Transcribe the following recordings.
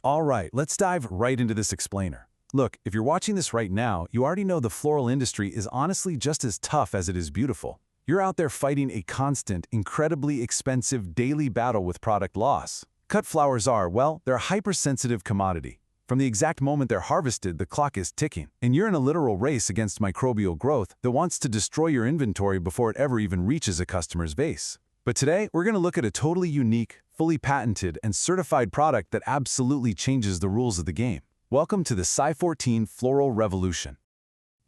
All right, let's dive right into this explainer. Look, if you're watching this right now, you already know the floral industry is honestly just as tough as it is beautiful. You're out there fighting a constant, incredibly expensive daily battle with product loss. Cut flowers are, well, they're a hypersensitive commodity. From the exact moment they're harvested, the clock is ticking, and you're in a literal race against microbial growth that wants to destroy your inventory before it ever even reaches a customer's vase. But today, we're going to look at a totally unique, fully patented, and certified product that absolutely changes the rules of the game. Welcome to the Si14 Floral Revolution.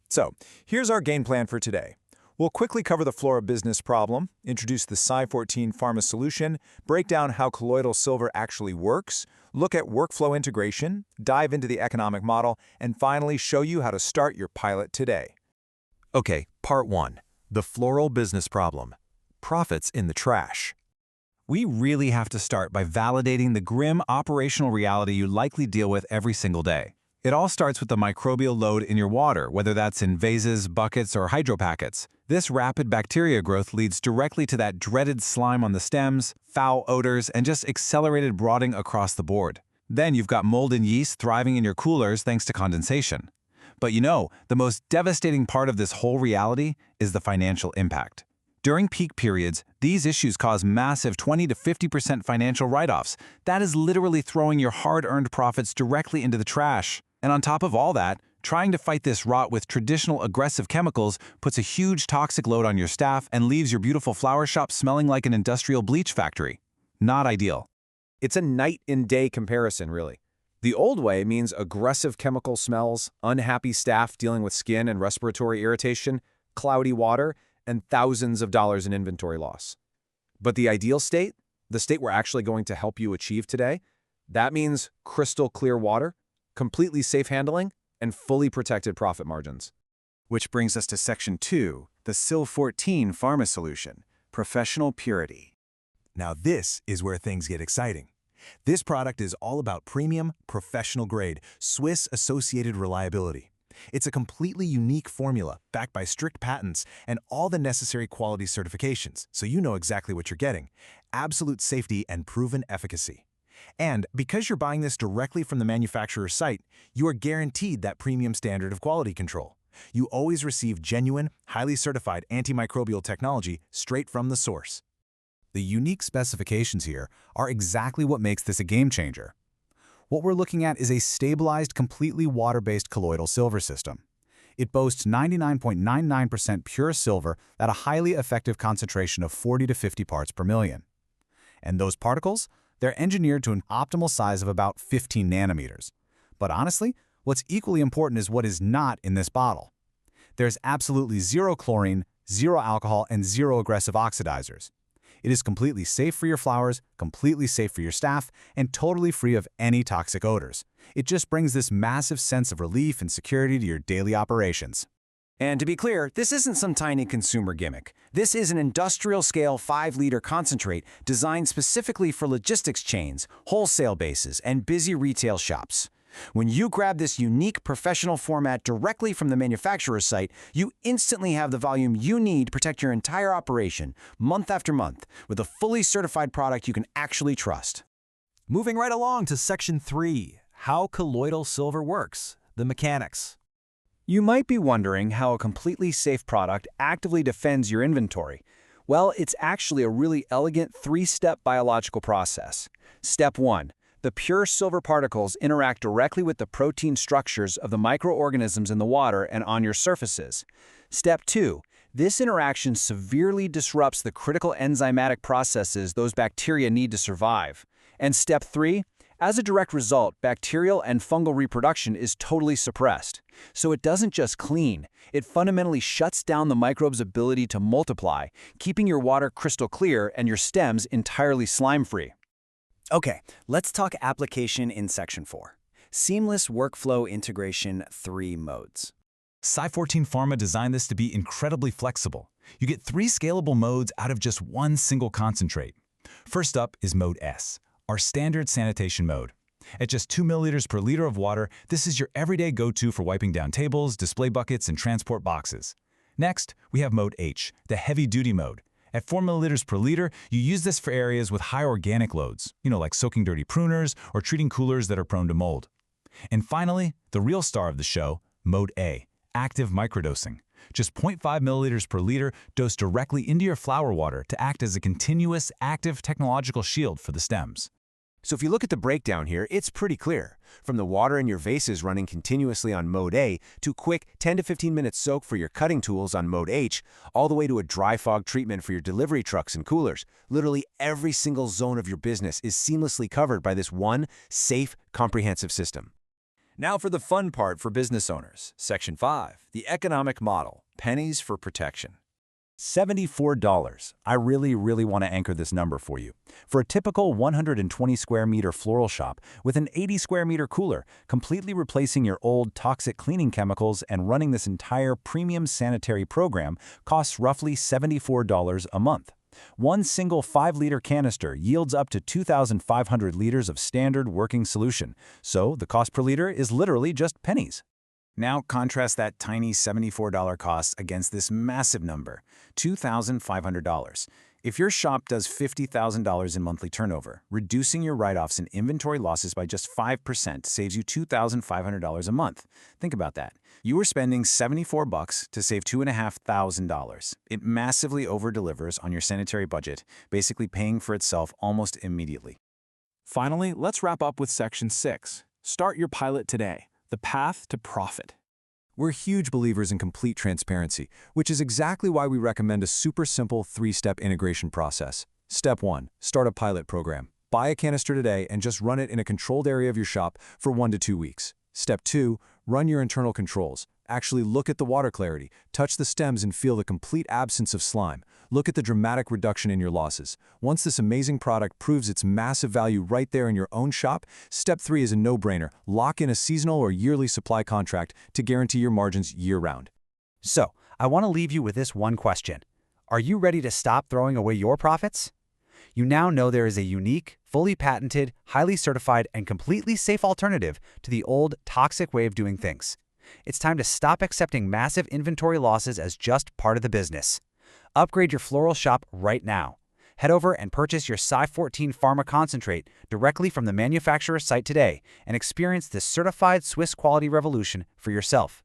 So, here's our game plan for today. We'll quickly cover the flora business problem, introduce the Si14 Pharma solution, break down how colloidal silver actually works, look at workflow integration, dive into the economic model, and finally show you how to start your pilot today. Okay, part 1. The floral business problem. Profits in the trash. We really have to start by validating the grim operational reality you likely deal with every single day. It all starts with the microbial load in your water, whether that's in vases, buckets, or hydro packets. This rapid bacteria growth leads directly to that dreaded slime on the stems, foul odors, and just accelerated rotting across the board. Then you've got mold and yeast thriving in your coolers thanks to condensation. But you know, the most devastating part of this whole reality is the financial impact. During peak periods, these issues cause massive 20 to 50% financial write-offs. That is literally throwing your hard-earned profits directly into the trash. And on top of all that, trying to fight this rot with traditional aggressive chemicals puts a huge toxic load on your staff and leaves your beautiful flower shop smelling like an industrial bleach factory. Not ideal. It's a night and day comparison, really. The old way means aggressive chemical smells, unhappy staff dealing with skin and respiratory irritation, cloudy water, and thousands of dollars in inventory loss. But the ideal state, the state we're actually going to help you achieve today, that means crystal clear water, completely safe handling, and fully protected profit margins. Which brings us to Section 2, the Si14 Pharma solution, professional purity. Now this is where things get exciting. This product is all about premium, professional-grade, Swiss-associated reliability. It's a completely unique formula backed by strict patents and all the necessary quality certifications, so you know exactly what you're getting. Absolute safety and proven efficacy. And because you're buying this directly from the manufacturer's site, you are guaranteed that premium standard of quality control. You always receive genuine, highly certified antimicrobial technology straight from the source. The unique specifications here are exactly what makes this a game changer. What we're looking at is a stabilized, completely water-based colloidal silver system. It boasts 99.99% pure silver at a highly effective concentration of 40 to 50 parts per million. And those particles? They're engineered to an optimal size of about 15 nanometers. But honestly, what's equally important is what is not in this bottle. There's absolutely zero chlorine, zero alcohol, and zero aggressive oxidizers. It is completely safe for your flowers, completely safe for your staff, and totally free of any toxic odors. It just brings this massive sense of relief and security to your daily operations. And to be clear, this isn't some tiny consumer gimmick. This is an industrial-scale 5-liter concentrate designed specifically for logistics chains, wholesale bases, and busy retail shops. When you grab this unique professional format directly from the manufacturer's site, you instantly have the volume you need to protect your entire operation, month after month, with a fully certified product you can actually trust. Moving right along to Section 3, how colloidal silver works, the mechanics. You might be wondering how a completely safe product actively defends your inventory. Well, it's actually a really elegant 3-step biological process. Step 1. The pure silver particles interact directly with the protein structures of the microorganisms in the water and on your surfaces. Step 2. This interaction severely disrupts the critical enzymatic processes those bacteria need to survive. And Step 3. As a direct result, bacterial and fungal reproduction is totally suppressed. So it doesn't just clean, it fundamentally shuts down the microbes' ability to multiply, keeping your water crystal clear and your stems entirely slime-free. Okay, let's talk application in Section 4. Seamless workflow integration 3 modes. Si14 Pharma designed this to be incredibly flexible. You get 3 scalable modes out of just one single concentrate. First up is Mode S, our standard sanitation mode. At just 2 milliliters per liter of water, this is your everyday go-to for wiping down tables, display buckets, and transport boxes. Next, we have Mode H, the heavy-duty mode. At 4 milliliters per liter, you use this for areas with high organic loads, like soaking dirty pruners or treating coolers that are prone to mold. And finally, the real star of the show, Mode A, active microdosing. Just 0.5 milliliters per liter dosed directly into your flower water to act as a continuous, active technological shield for the stems. So if you look at the breakdown here, it's pretty clear. From the water in your vases running continuously on Mode A to quick 10 to 15 minute soak for your cutting tools on Mode H, all the way to a dry fog treatment for your delivery trucks and coolers. Literally every single zone of your business is seamlessly covered by this one safe, comprehensive system. Now for the fun part for business owners. Section 5, the economic model, pennies for protection. $74. I really want to anchor this number for you. For a typical 120 square meter floral shop with an 80 square meter cooler, completely replacing your old toxic cleaning chemicals and running this entire premium sanitary program costs roughly $74 a month. One single 5-liter canister yields up to 2,500 liters of standard working solution, so the cost per liter is literally just pennies. Now contrast that tiny $74 cost against this massive number, $2,500. If your shop does $50,000 in monthly turnover, reducing your write-offs and inventory losses by just 5% saves you $2,500 a month. Think about that. You are spending $74 to save $2,500. It massively over-delivers on your sanitary budget, basically paying for itself almost immediately. Finally, let's wrap up with Section 6. Start your pilot today. The path to profit. We're huge believers in complete transparency, which is exactly why we recommend a super simple 3-step integration process. Step 1. Start a pilot program. Buy a canister today and just run it in a controlled area of your shop for 1 to 2 weeks. Step 2. Run your internal controls. Actually look at the water clarity, touch the stems and feel the complete absence of slime. Look at the dramatic reduction in your losses. Once this amazing product proves its massive value right there in your own shop, Step 3 is a no-brainer. Lock in a seasonal or yearly supply contract to guarantee your margins year-round. So, I want to leave you with this one question. Are you ready to stop throwing away your profits? You now know there is a unique, fully patented, highly certified, and completely safe alternative to the old, toxic way of doing things. It's time to stop accepting massive inventory losses as just part of the business. Upgrade your floral shop right now. Head over and purchase your Si14 Pharma concentrate directly from the manufacturer's site today and experience this certified Swiss quality revolution for yourself.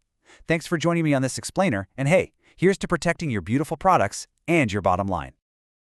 Thanks for joining me on this explainer, and hey, here's to protecting your beautiful products and your bottom line.